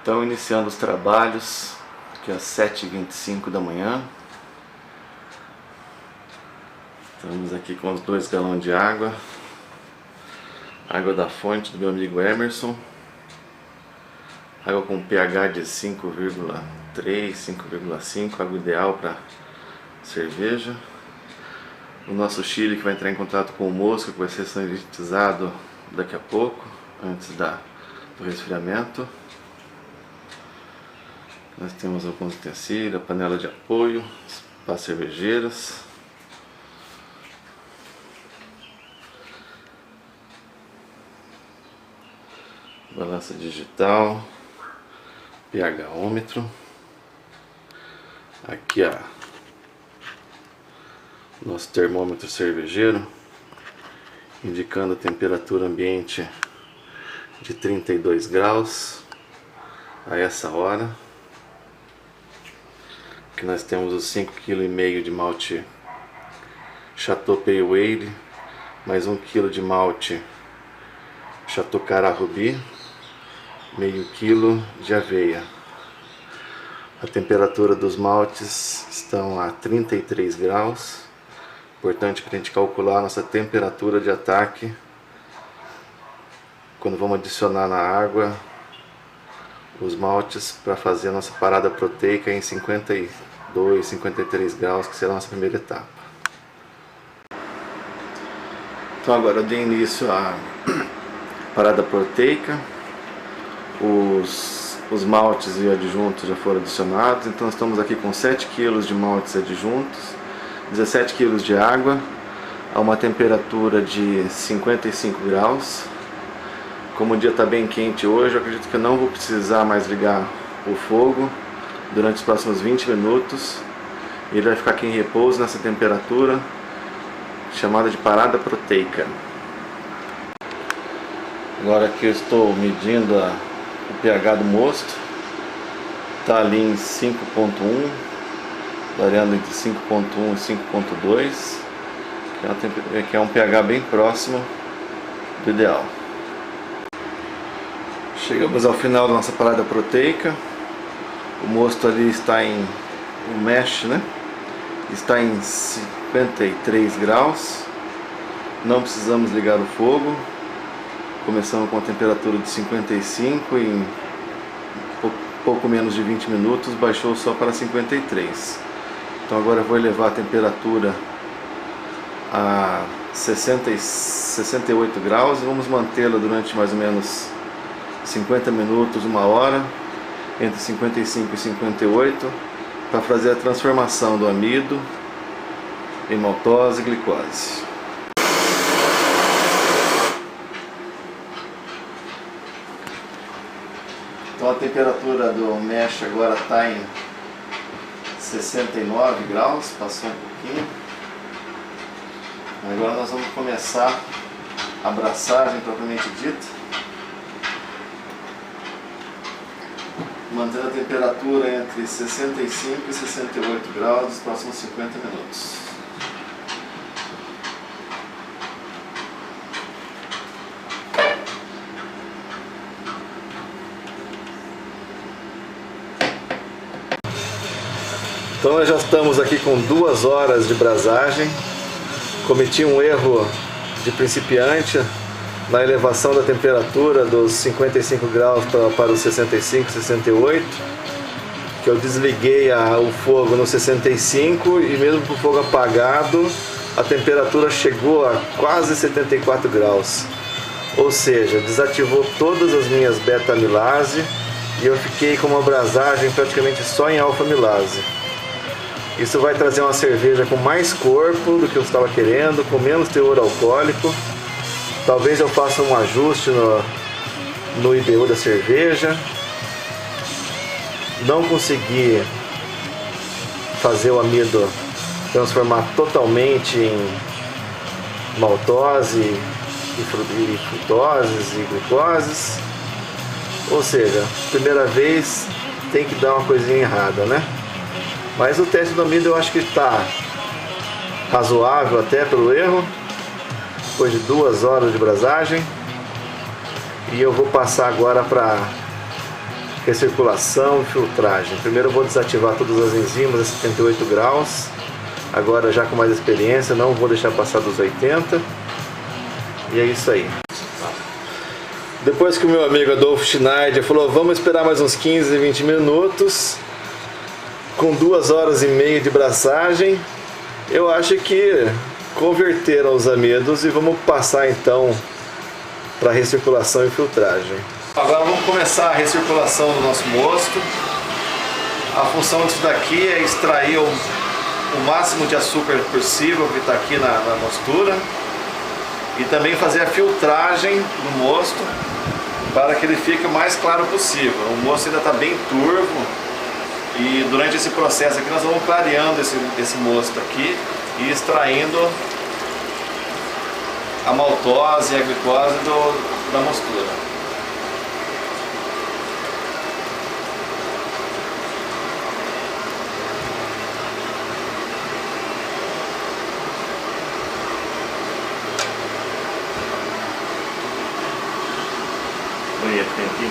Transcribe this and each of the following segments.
Estão iniciando os trabalhos, aqui às 7h25 da manhã. Estamos aqui com os 2 galões de água. Água da fonte do meu amigo Emerson. Água com pH de 5,3, 5,5, água ideal para cerveja. O nosso chile que vai entrar em contato com o mosto, que vai ser sanitizado daqui a pouco, antes do resfriamento. Nós temos alguns utensílios, a panela de apoio para cervejeiras. Balança digital, pH-ômetro. Aqui nosso termômetro cervejeiro, indicando a temperatura ambiente de 32 graus a essa hora. Aqui nós temos os 5,5 kg de malte Chateau Pale Ale, mais 1 kg de malte Chateau Cara Ruby, meio quilo de aveia. A temperatura dos maltes estão a 33 graus. Importante para a gente calcular a nossa temperatura de ataque quando vamos adicionar na água os maltes para fazer a nossa parada proteica em 52, 53 graus, que será a nossa primeira etapa. Então agora eu dei início à parada proteica. Os maltes e adjuntos já foram adicionados, então estamos aqui com 7 kg de maltes adjuntos, 17 kg de água, a uma temperatura de 55 graus. Como o dia está bem quente hoje, eu acredito que eu não vou precisar mais ligar o fogo durante os próximos 20 minutos. Ele vai ficar aqui em repouso nessa temperatura, chamada de parada proteica. Agora aqui eu estou medindo o pH do mosto. Está ali em 5,1, variando entre 5,1 e 5,2, que é um pH bem próximo do ideal. Chegamos ao final da nossa parada proteica. O mosto ali está em o mash, né? Está em 53 graus. Não precisamos ligar o fogo. Começamos com a temperatura de 55 e em pouco menos de 20 minutos baixou só para 53. Então agora eu vou elevar a temperatura a 68 graus e vamos mantê-la durante mais ou menos 50 minutos, 1 hora, entre 55 e 58, para fazer a transformação do amido em maltose e glicose. Então a temperatura do mash agora está em 69 graus, passou um pouquinho. Agora nós vamos começar a abraçagem propriamente dita, mantendo a temperatura entre 65 e 68 graus nos próximos 50 minutos. Então nós já estamos aqui com 2 horas de brasagem. Cometi um erro de principiante na elevação da temperatura dos 55 graus para os 65, 68, que eu desliguei o fogo no 65 e mesmo com o fogo apagado a temperatura chegou a quase 74 graus, ou seja, desativou todas as minhas beta-amilase e eu fiquei com uma brasagem praticamente só em alfa-amilase. Isso vai trazer uma cerveja com mais corpo do que eu estava querendo, com menos teor alcoólico. Talvez eu faça um ajuste no IBU da cerveja. Não consegui fazer o amido transformar totalmente em maltose e frutoses e glicoses. Ou seja, primeira vez tem que dar uma coisinha errada, né? Mas o teste do amido eu acho que está razoável até pelo erro, depois de 2 horas de brasagem. E eu vou passar agora para recirculação e filtragem. Primeiro eu vou desativar todas as enzimas a 78 graus. Agora já com mais experiência, não vou deixar passar dos 80. E é isso aí. Depois que o meu amigo Adolfo Schneider falou, vamos esperar mais uns 15, 20 minutos, com 2 horas e meia de braçagem, eu acho que converteram os amidos e vamos passar então para recirculação e filtragem. Agora vamos começar a recirculação do nosso mosto. A função disso daqui é extrair o máximo de açúcar possível que está aqui na mostura e também fazer a filtragem do mosto para que ele fique o mais claro possível. O mosto ainda está bem turvo e durante esse processo aqui nós vamos clareando esse mosto aqui e extraindo a maltose e a glicose da mostura. Olha, tem aqui.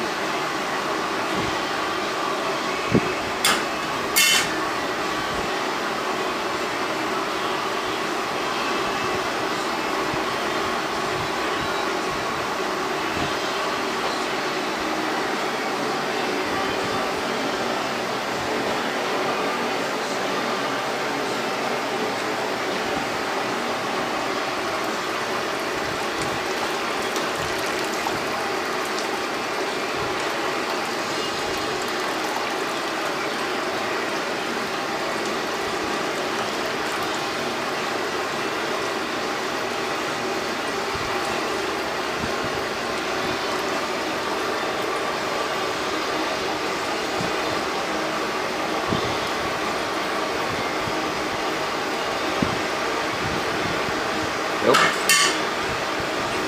Vou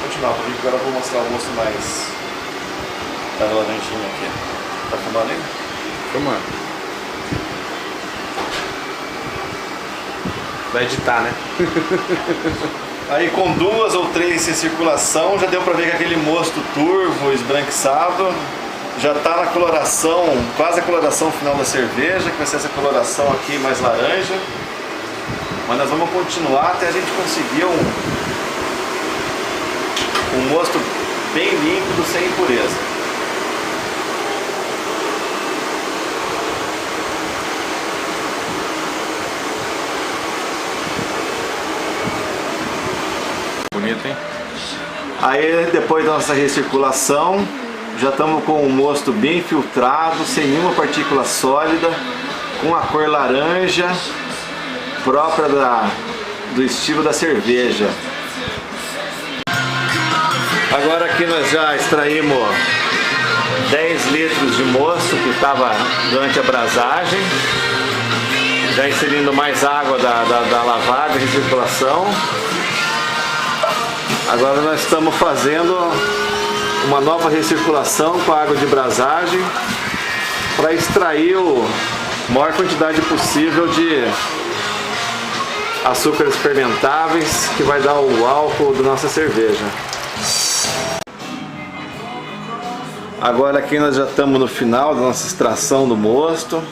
continuar, porque agora eu vou mostrar o mosto mais da laranjinha aqui. Tá filmando ainda? Filmando. Vai editar, né? Aí com 2 ou 3 em circulação já deu pra ver que aquele mosto turvo, esbranquiçado, já tá na coloração, quase a coloração final da cerveja, que vai ser essa coloração aqui mais laranja. Mas nós vamos continuar até a gente conseguir um mosto bem límpido, sem impureza. Bonito, hein? Aí depois da nossa recirculação, já estamos com o mosto bem filtrado, sem nenhuma partícula sólida, com a cor laranja, própria do estilo da cerveja. Agora aqui nós já extraímos 10 litros de mosto que estava durante a brasagem, já inserindo mais água da lavagem e recirculação. Agora nós estamos fazendo uma nova recirculação com a água de brasagem para extrair a maior quantidade possível de açúcares fermentáveis que vai dar o álcool da nossa cerveja. Agora aqui nós já estamos no final da nossa extração do mosto.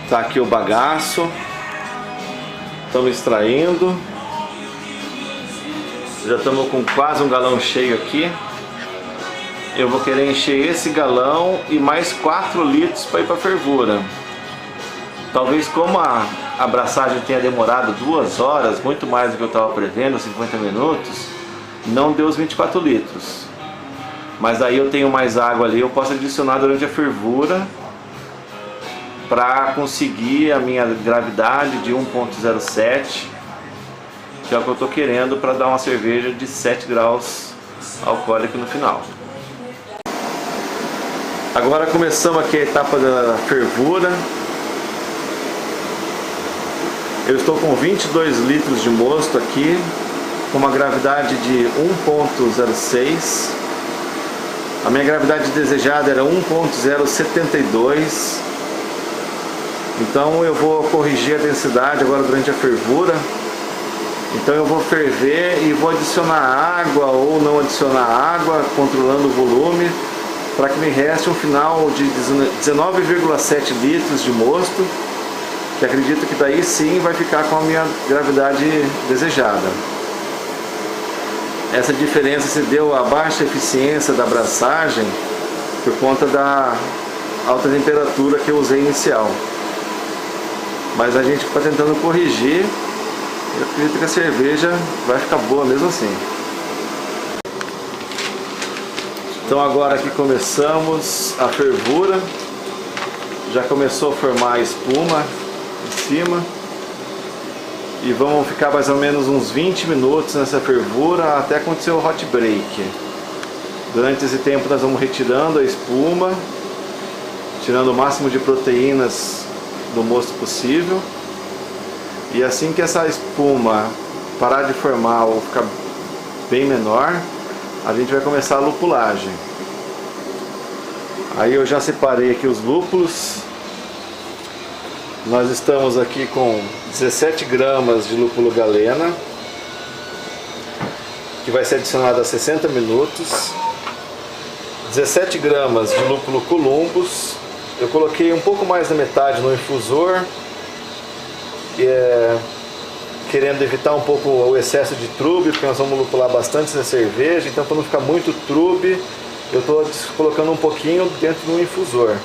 Tá aqui o bagaço. Estamos extraindo. Já estamos com quase um galão cheio aqui. Eu vou querer encher esse galão e mais 4 litros para ir para a fervura. Talvez como a abraçagem tenha demorado 2 horas, muito mais do que eu estava prevendo, 50 minutos, não deu os 24 litros. Mas aí eu tenho mais água ali, eu posso adicionar durante a fervura para conseguir a minha gravidade de 1,07, que é o que eu estou querendo para dar uma cerveja de 7 graus alcoólico no final. Agora começamos aqui a etapa da fervura. Eu estou com 22 litros de mosto aqui, com uma gravidade de 1,06. A minha gravidade desejada era 1,072. Então eu vou corrigir a densidade agora durante a fervura. Então eu vou ferver e vou adicionar água ou não adicionar água, controlando o volume, para que me reste um final de 19,7 litros de mosto, que acredito que daí sim vai ficar com a minha gravidade desejada. Essa diferença se deu à baixa eficiência da abraçagem por conta da alta temperatura que eu usei inicial. Mas a gente está tentando corrigir. Eu acredito que a cerveja vai ficar boa mesmo assim. Então agora que começamos a fervura, já começou a formar espuma em cima. E vamos ficar mais ou menos uns 20 minutos nessa fervura até acontecer o hot break. Durante esse tempo nós vamos retirando a espuma, tirando o máximo de proteínas do mosto possível. E assim que essa espuma parar de formar ou ficar bem menor, a gente vai começar a lupulagem. Aí eu já separei aqui os lúpulos. Nós estamos aqui com 17 gramas de lúpulo galena, que vai ser adicionado a 60 minutos. 17 gramas de lúpulo columbus. Eu coloquei um pouco mais da metade no infusor, querendo evitar um pouco o excesso de trube, porque nós vamos lupular bastante essa cerveja. Então, para não ficar muito trube, eu estou colocando um pouquinho dentro do infusor.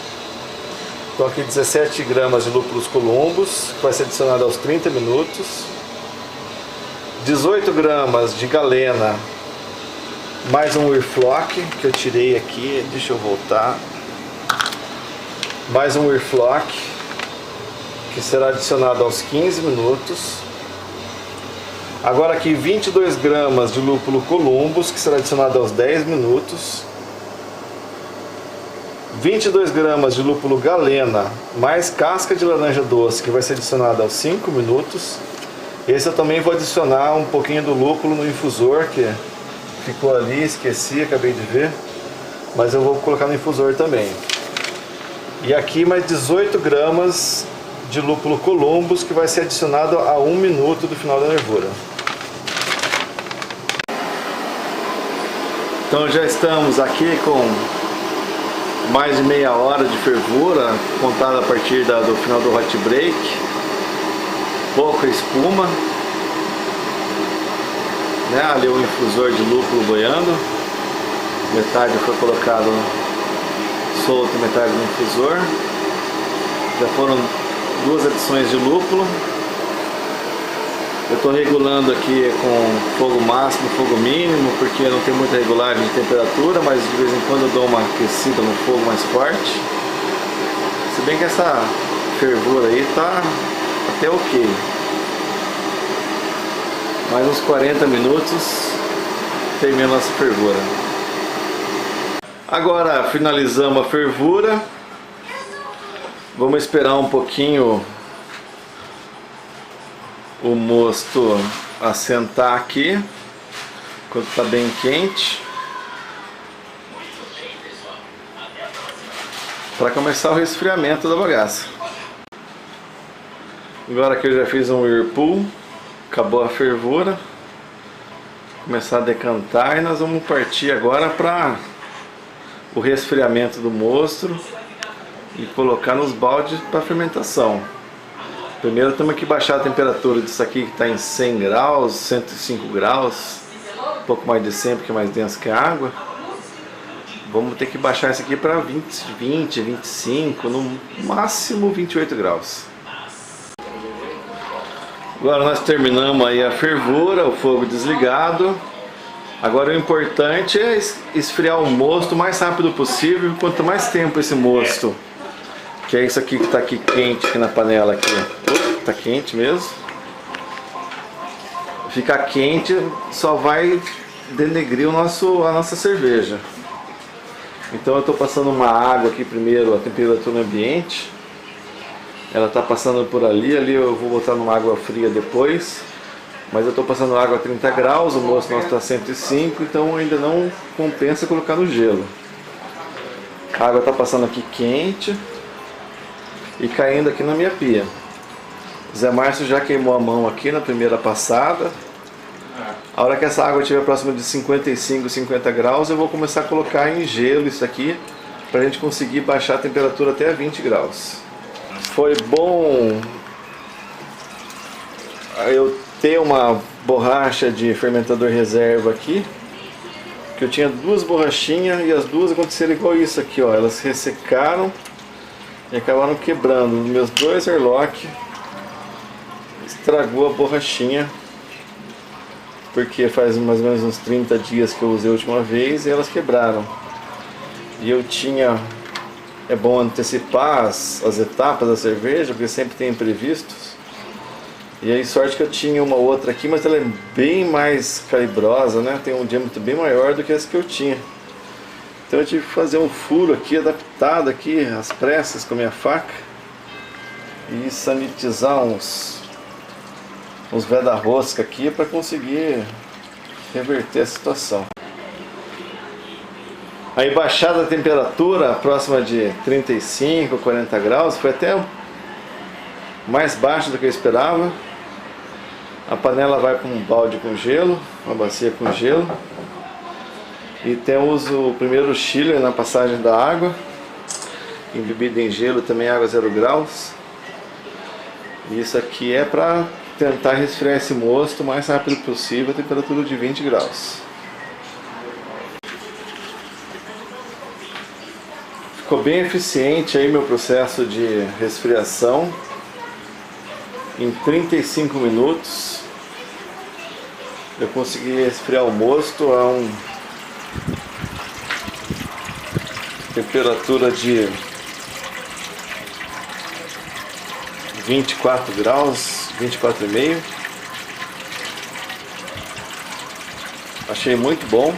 Então aqui 17 gramas de lúpulos columbus, que vai ser adicionado aos 30 minutos. 18 gramas de galena, mais um Whirlfloc, que eu tirei aqui, deixa eu voltar. Mais um Whirlfloc, que será adicionado aos 15 minutos. Agora aqui 22 gramas de lúpulo columbus, que será adicionado aos 10 minutos. 22 gramas de lúpulo galena, mais casca de laranja doce, que vai ser adicionada aos 5 minutos. Esse eu também vou adicionar um pouquinho do lúpulo no infusor, que ficou ali, esqueci, acabei de ver. Mas eu vou colocar no infusor também. E aqui mais 18 gramas de lúpulo columbus, que vai ser adicionado a 1 minuto do final da fervura. Então já estamos aqui com mais de meia hora de fervura, contada a partir do final do hot break. Pouca espuma, né? Ali o infusor de lúpulo boiando, metade foi colocado solto, metade no infusor. Já foram 2 adições de lúpulo. Eu estou regulando aqui com fogo máximo, fogo mínimo, porque não tem muita regulagem de temperatura, mas de vez em quando eu dou uma aquecida no fogo mais forte. Se bem que essa fervura aí tá até ok. Mais uns 40 minutos termina a nossa fervura. Agora finalizamos a fervura. Vamos esperar um pouquinho o mosto assentar aqui, enquanto está bem quente, para começar o resfriamento da bagaça. Agora que eu já fiz um whirlpool, acabou a fervura, começar a decantar, e nós vamos partir agora para o resfriamento do mosto e colocar nos baldes para fermentação. Primeiro temos que baixar a temperatura disso aqui, que está em 100 graus, 105 graus, um pouco mais de 100 porque é mais denso que a água. Vamos ter que baixar isso aqui para 20, 25, no máximo 28 graus. Agora nós terminamos aí a fervura, o fogo desligado. Agora o importante é esfriar o mosto o mais rápido possível. Quanto mais tempo esse mosto, que é isso aqui que está aqui quente aqui na panela aqui, está quente mesmo. Ficar quente só vai denegrir a nossa cerveja. Então eu estou passando uma água aqui primeiro, a temperatura ambiente. Ela está passando por ali eu vou botar numa água fria depois. Mas eu estou passando água a 30 graus, o mosto nosso está a 105, então ainda não compensa colocar no gelo. A água está passando aqui quente e caindo aqui na minha pia. Zé Márcio já queimou a mão aqui na primeira passada. A hora que essa água estiver próxima de 55, 50 graus, eu vou começar a colocar em gelo isso aqui para a gente conseguir baixar a temperatura até 20 graus. Foi bom eu ter uma borracha de fermentador reserva aqui, que eu tinha duas borrachinhas e as duas aconteceram igual isso aqui, ó. Elas ressecaram e acabaram quebrando. Os meus dois airlock estragou a borrachinha, porque faz mais ou menos uns 30 dias que eu usei a última vez e elas quebraram. E eu tinha... É bom antecipar as etapas da cerveja, porque sempre tem imprevistos. E aí, sorte que eu tinha uma outra aqui, mas ela é bem mais calibrosa, né? Tem um diâmetro bem maior do que essa que eu tinha. Então eu tive que fazer um furo aqui, adaptado aqui, às pressas com a minha faca. E sanitizar uns veda-rosca aqui para conseguir reverter a situação. Aí, baixada a temperatura próxima de 35, 40 graus, foi até mais baixo do que eu esperava. A panela vai para um balde com gelo, uma bacia com gelo. E temos o primeiro chiller na passagem da água, embebida em gelo, também água 0 graus. E isso aqui é para tentar resfriar esse mosto o mais rápido possível a temperatura de 20 graus. Ficou bem eficiente aí meu processo de resfriação. Em 35 minutos eu consegui resfriar o mosto a uma temperatura de 24 graus, 24,5. Achei muito bom.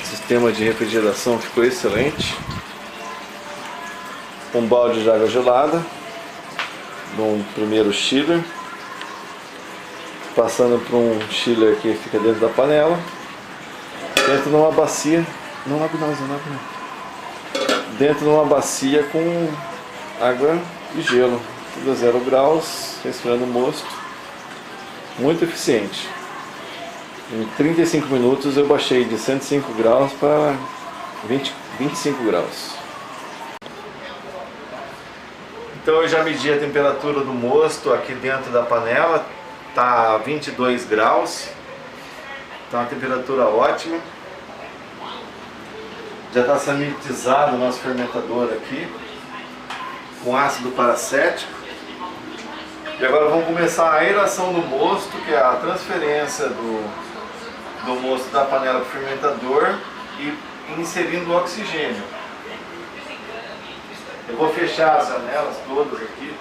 O sistema de refrigeração ficou excelente. Um balde de água gelada, um primeiro chiller, passando para um chiller que fica dentro da panela, dentro de uma bacia, dentro de uma bacia com água e gelo, tudo a 0 graus, resfriando o mosto, muito eficiente. Em 35 minutos eu baixei de 105 graus para 25 graus. Então eu já medi a temperatura do mosto aqui dentro da panela, tá 22 graus, tá uma temperatura ótima. Já está sanitizado o nosso fermentador aqui, com ácido paracético. E agora vamos começar a aeração do mosto, que é a transferência do mosto da panela para o fermentador e inserindo o oxigênio. Eu vou fechar as janelas todas aqui.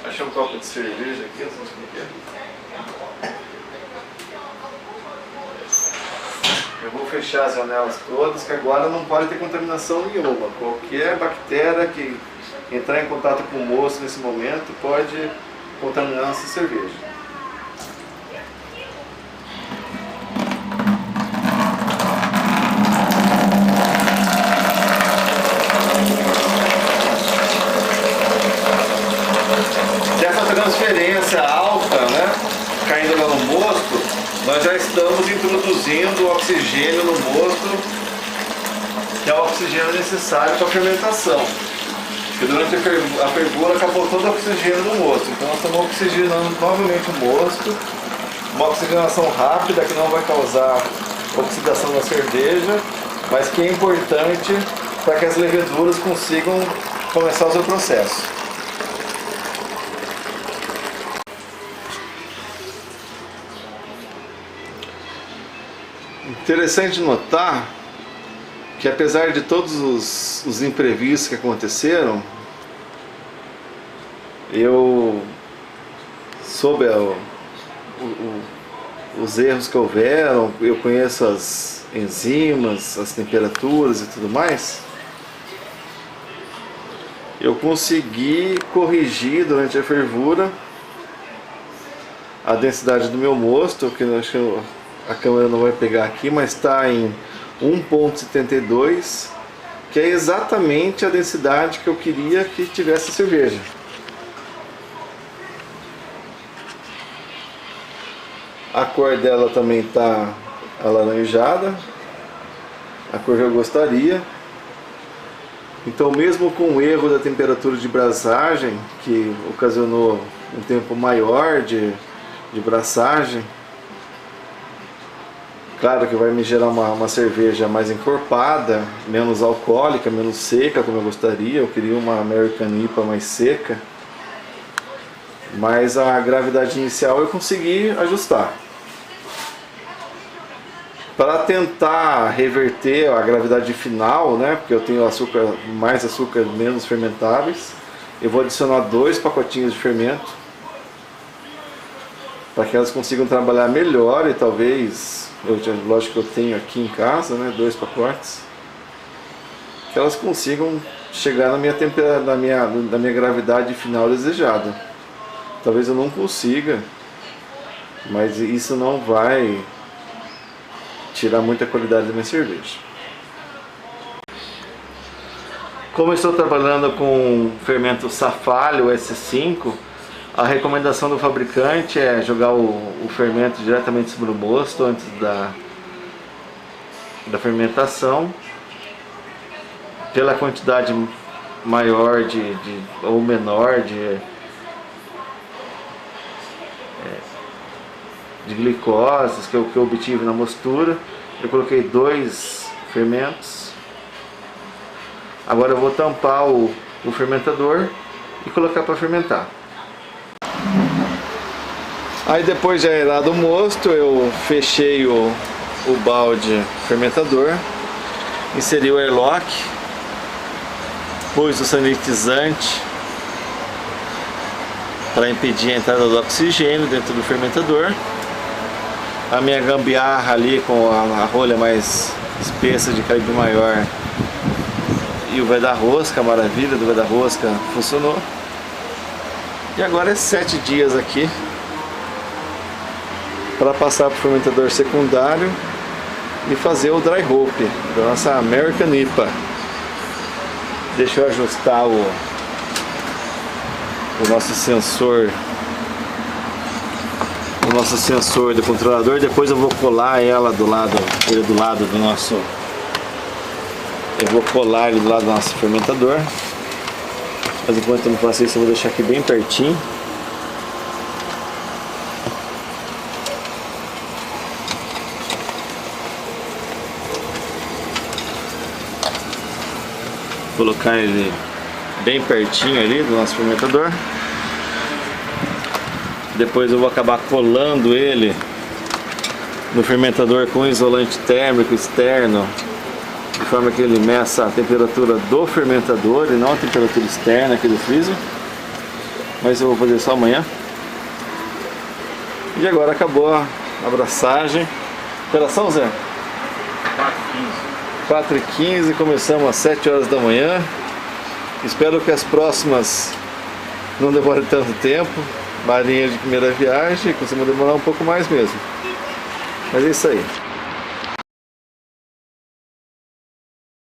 Achei um copo de cerveja aqui, não sei o que é. Eu vou fechar as janelas todas, que agora não pode ter contaminação nenhuma. Qualquer bactéria que entrar em contato com o mosto nesse momento pode contaminar essa cerveja. Transferência alta, né, caindo lá no mosto, nós já estamos introduzindo o oxigênio no mosto, que é o oxigênio necessário para a fermentação. Porque durante a fervura acabou todo o oxigênio no mosto, então nós estamos oxigenando novamente o mosto, uma oxigenação rápida que não vai causar oxidação na cerveja, mas que é importante para que as leveduras consigam começar o seu processo. Interessante notar que, apesar de todos os imprevistos que aconteceram, eu soube os erros que houveram, eu conheço as enzimas, as temperaturas e tudo mais. Eu consegui corrigir durante a fervura a densidade do meu mosto, que eu acho que a câmera não vai pegar aqui, mas está em 1,72, que é exatamente a densidade que eu queria que tivesse a cerveja. A cor dela também está alaranjada, a cor que eu gostaria. Então, mesmo com o erro da temperatura de brasagem, que ocasionou um tempo maior de braçagem, claro que vai me gerar uma cerveja mais encorpada, menos alcoólica, menos seca, como eu gostaria. Eu queria uma American IPA mais seca, mas a gravidade inicial eu consegui ajustar. Para tentar reverter a gravidade final, né, porque eu tenho açúcar, mais açúcar, menos fermentáveis, eu vou adicionar 2 pacotinhos de fermento, para que elas consigam trabalhar melhor. E talvez, lógico que eu tenho aqui em casa, né, 2 pacotes, que elas consigam chegar na minha gravidade final desejada. Talvez eu não consiga, mas isso não vai tirar muita qualidade da minha cerveja. Como eu estou trabalhando com fermento Safalho S5, a recomendação do fabricante é jogar o fermento diretamente sobre o mosto antes da fermentação. Pela quantidade maior ou menor de glicoses que eu obtive na mostura, eu coloquei 2 fermentos. Agora eu vou tampar o fermentador e colocar para fermentar. Aí, depois de aerado o mosto, eu fechei o balde fermentador, inseri o airlock, pus o sanitizante para impedir a entrada do oxigênio dentro do fermentador. A minha gambiarra ali com a rolha mais espessa de calibre maior e o guarda-rosca, a maravilha do guarda-rosca, funcionou. E agora é 7 dias aqui para passar para o fermentador secundário e fazer o dry hope da nossa American IPA. Deixa eu ajustar o nosso sensor do controlador. Depois eu vou colar ela do lado do nosso, eu vou colar ele do lado do nosso fermentador. Mas enquanto eu não faço isso, eu vou deixar aqui bem pertinho. Colocar ele bem pertinho ali do nosso fermentador. Depois eu vou acabar colando ele no fermentador com isolante térmico externo, de forma que ele meça a temperatura do fermentador e não a temperatura externa aqui do freezer. Mas eu vou fazer só amanhã. E agora acabou a abraçagem. Operação, Zé? 4h15, começamos às 7 horas da manhã. Espero que as próximas não demorem tanto tempo. Marinha de primeira viagem, costuma demorar um pouco mais mesmo. Mas é isso aí.